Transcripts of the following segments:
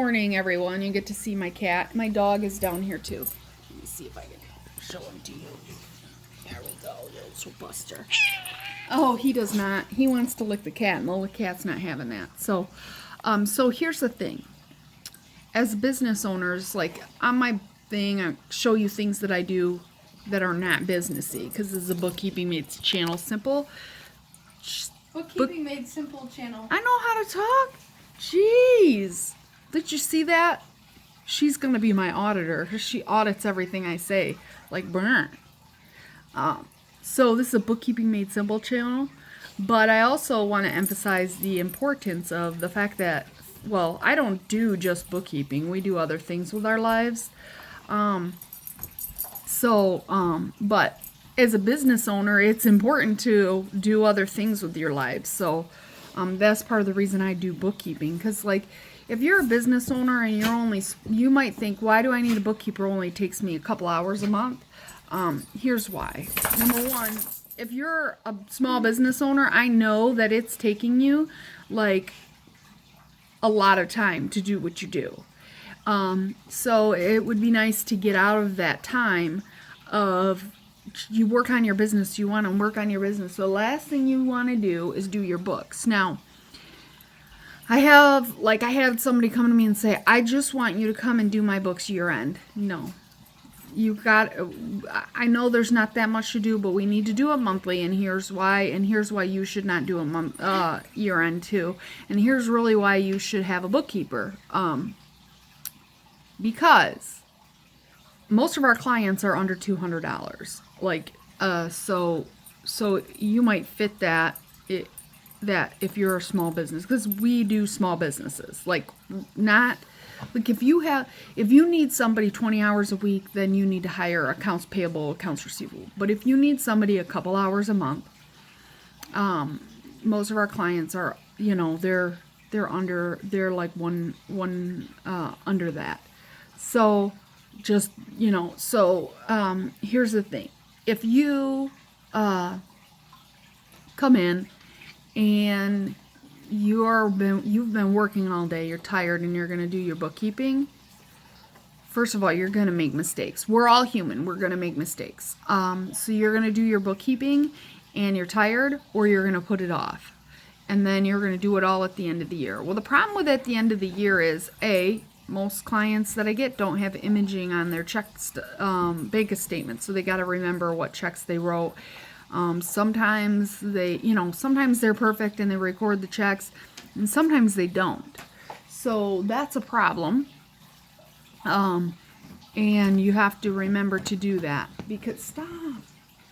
morning, everyone. You get to see my cat. My dog is down here too. Let me see if I can show him to you. There we go, little Buster. Oh, he does not. He wants to lick the cat, and the cat's not having that. So here's the thing. As business owners, like on my thing, I show you things that I do that are not businessy, because this is a Bookkeeping Made Channel Simple. Bookkeeping Made Simple channel. I know how to talk. Jeez. Did you see that? She's going to be my auditor. She audits everything I say. Like, burn. So this is a Bookkeeping Made Simple channel. But I also want to emphasize the importance of the fact that, well, I don't do just bookkeeping. We do other things with our lives. But as a business owner, it's important to do other things with your lives. So that's part of the reason I do bookkeeping. Because, like, if you're a business owner and you might think, why do I need a bookkeeper? It only takes me a couple hours a month. Here's why. Number one, if you're a small business owner, I know that it's taking you, like, a lot of time to do what you do. So it would be nice to get out of that time of you work on your business, you want to work on your business. So the last thing you want to do is do your books. Now, I had somebody come to me and say, I just want you to come and do my books year end. No. I know there's not that much to do, but we need to do it monthly, and here's why you should not do a year end too. And here's really why you should have a bookkeeper. Because most of our clients are under $200. So you might fit that if you're a small business, because we do small businesses. If you need somebody 20 hours a week, then you need to hire accounts payable, accounts receivable. But if you need somebody a couple hours a month, most of our clients are, they're like one under that. So here's the thing. If you come in and you've been working all day, you're tired, and you're going to do your bookkeeping, first of all, you're going to make mistakes. We're all human. We're going to make mistakes. So you're going to do your bookkeeping and you're tired, or you're going to put it off. And then you're going to do it all at the end of the year. Well, the problem with at the end of the year is, most clients that I get don't have imaging on their bank statements, so they got to remember what checks they wrote. Sometimes they're perfect and they record the checks, and sometimes they don't. So that's a problem. And you have to remember to do that, because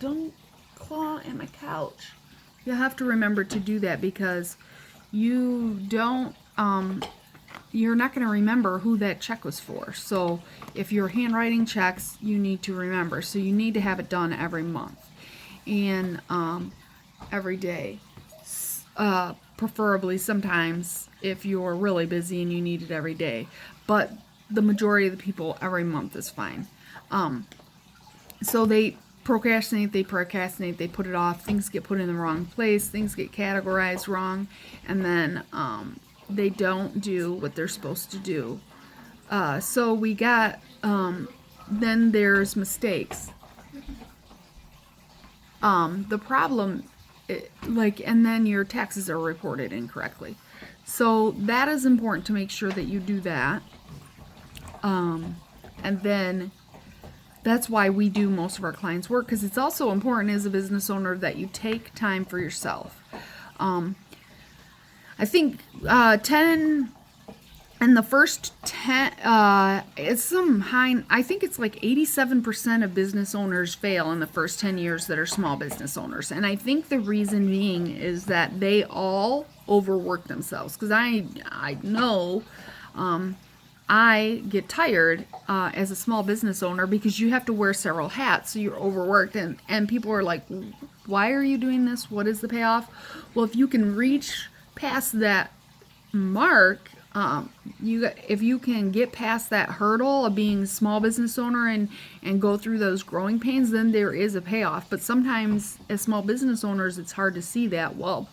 don't claw in my couch. You have to remember to do that, because you're not going to remember who that check was for. So if you're handwriting checks, you need to remember. So you need to have it done every month and every day. Preferably sometimes if you're really busy and you need it every day. But the majority of the people, every month is fine. So they procrastinate, they put it off, things get put in the wrong place, things get categorized wrong, and then they don't do what they're supposed to do. So we got, then there's mistakes. The problem, and then your taxes are reported incorrectly. So that is important to make sure that you do that. And then that's why we do most of our clients' work, because it's also important as a business owner that you take time for yourself. I think 10 and the first 10, it's some high, I think it's like 87% of business owners fail in the first 10 years that are small business owners. And I think the reason being is that they all overwork themselves. Because I know I get tired as a small business owner, because you have to wear several hats, so you're overworked, and people are like, why are you doing this? What is the payoff? Well, if you can reach past that mark, if you can get past that hurdle of being a small business owner and go through those growing pains, then there is a payoff. But sometimes as small business owners, it's hard to see that. Well,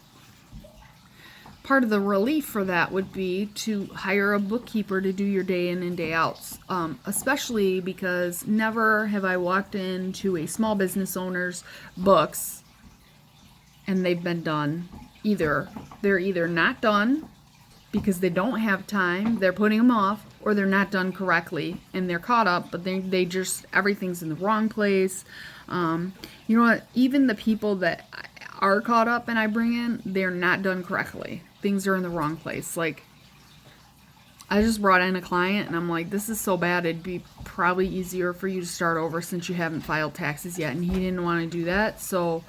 part of the relief for that would be to hire a bookkeeper to do your day in and day outs. Especially because never have I walked into a small business owner's books and they've been done. They're either not done because they don't have time, they're putting them off, or they're not done correctly and they're caught up, but they just, everything's in the wrong place. You know what? Even the people that are caught up and I bring in, they're not done correctly. Things are in the wrong place. Like, I just brought in a client and I'm like, this is so bad, it'd be probably easier for you to start over since you haven't filed taxes yet. And he didn't want to do that, so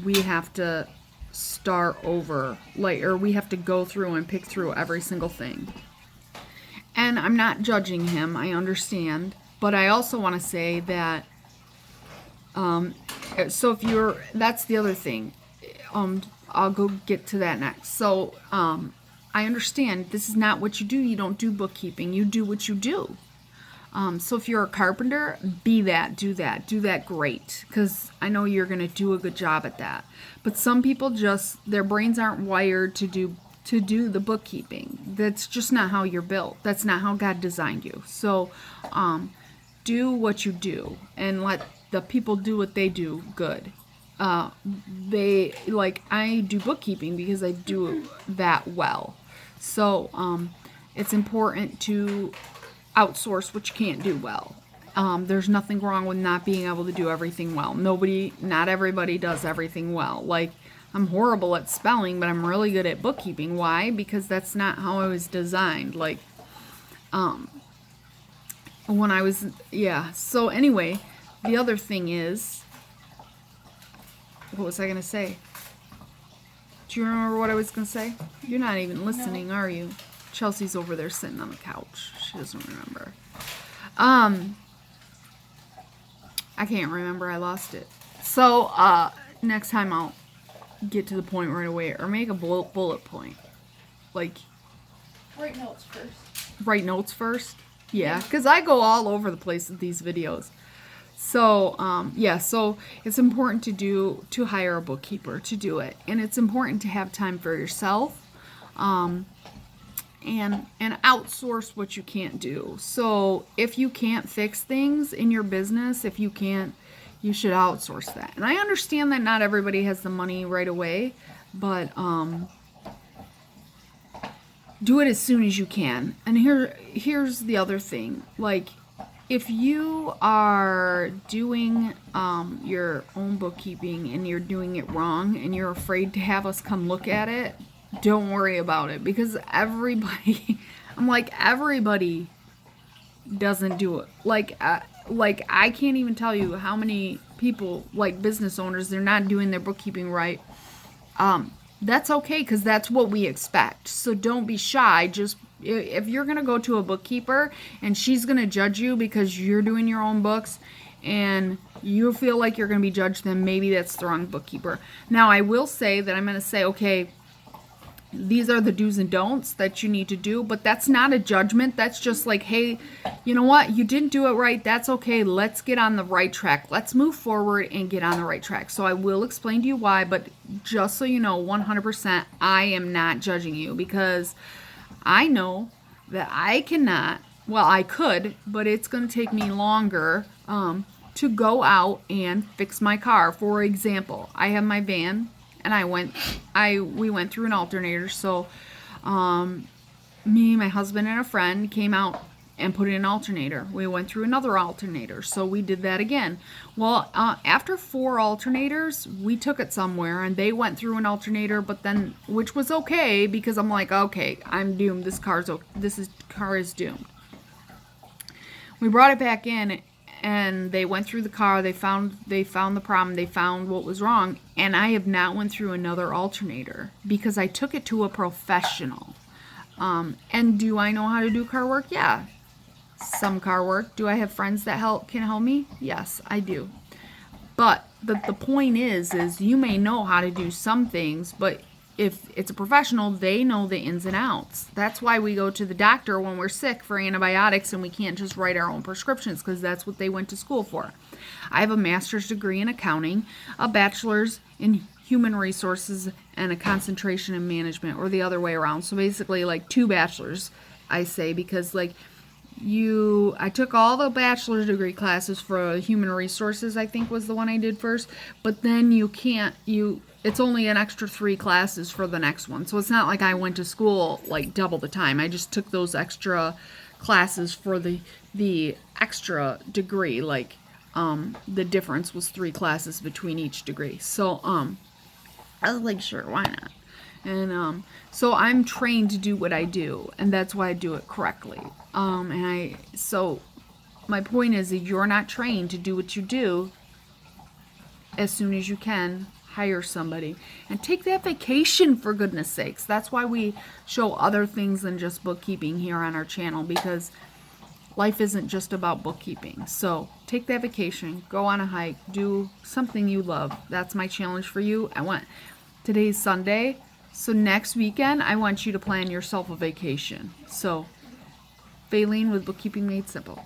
we have to start over, or we have to go through and pick through every single thing. And I'm not judging him, I understand, but I also want to say that so if you're, that's the other thing. I'll go get to that next. So I understand this is not what you do. You don't do bookkeeping. You do what you do. So if you're a carpenter, be that, do that great, because I know you're going to do a good job at that. But some people just, their brains aren't wired to do the bookkeeping. That's just not how you're built. That's not how God designed you. So do what you do and let the people do what they do good. I do bookkeeping because I do that well. So it's important to outsource what you can't do well. There's nothing wrong with not being able to do everything well. Not everybody does everything well. Like, I'm horrible at spelling, but I'm really good at bookkeeping. Why? Because that's not how I was designed. Like, when I was, So anyway, the other thing is, what was I going to say? Do you remember what I was going to say? You're not even listening, are you? Chelsea's over there sitting on the couch. She doesn't remember. I can't remember. I lost it. So, next time I'll get to the point right away, or make a bullet point. Like, write notes first. Write notes first? Yeah, because I go all over the place with these videos. So, so it's important to hire a bookkeeper to do it. And it's important to have time for yourself. And outsource what you can't do. So if you can't fix things in your business, you should outsource that. And I understand that not everybody has the money right away, but do it as soon as you can. And here's the other thing. Like, if you are doing your own bookkeeping and you're doing it wrong and you're afraid to have us come look at it, don't worry about it, because everybody doesn't do it. Like I can't even tell you how many people, like business owners, they're not doing their bookkeeping right. That's okay, because that's what we expect. So don't be shy. Just, if you're going to go to a bookkeeper and she's going to judge you because you're doing your own books and you feel like you're going to be judged, then maybe that's the wrong bookkeeper. Now, I will say that I'm going to say, okay, these are the do's and don'ts that you need to do, but that's not a judgment. That's just like, hey, you know what? You didn't do it right. That's okay. Let's get on the right track. Let's move forward and get on the right track. So I will explain to you why, but just so you know, 100%, I am not judging you, because I know that I cannot, well, I could, but it's going to take me longer to go out and fix my car. For example, I have my van, and we went through an alternator. So me, my husband, and a friend came out and put in an alternator. We went through another alternator, so we did that again. Well, after 4 alternators, we took it somewhere, and they went through an alternator, but then, which was okay, because I'm like, okay, I'm doomed. This car is doomed. We brought it back in, and they went through the car. They found the problem. They found what was wrong, and I have not went through another alternator because I took it to a professional. And do I know how to do car work? Yeah, some car work. Do I have friends that can help me? Yes, I do. But the point is you may know how to do some things, but if it's a professional, they know the ins and outs. That's why we go to the doctor when we're sick for antibiotics, and we can't just write our own prescriptions, because that's what they went to school for. I have a master's degree in accounting, a bachelor's in human resources and a concentration in management, or the other way around. So basically like 2 bachelors, I say, because like I took all the bachelor's degree classes for human resources, I think was the one I did first, but then it's only an extra 3 classes for the next one. So it's not like I went to school like double the time. I just took those extra classes for the extra degree. Like the difference was 3 classes between each degree. So I was like, sure, why not? And so I'm trained to do what I do, and that's why I do it correctly. So my point is that you're not trained to do what you do. As soon as you can, hire somebody and take that vacation, for goodness sakes. That's why we show other things than just bookkeeping here on our channel, because life isn't just about bookkeeping. So take that vacation, go on a hike, do something you love. That's my challenge for you. Today's Sunday, so next weekend I want you to plan yourself a vacation. So Faylene with Bookkeeping Made Simple.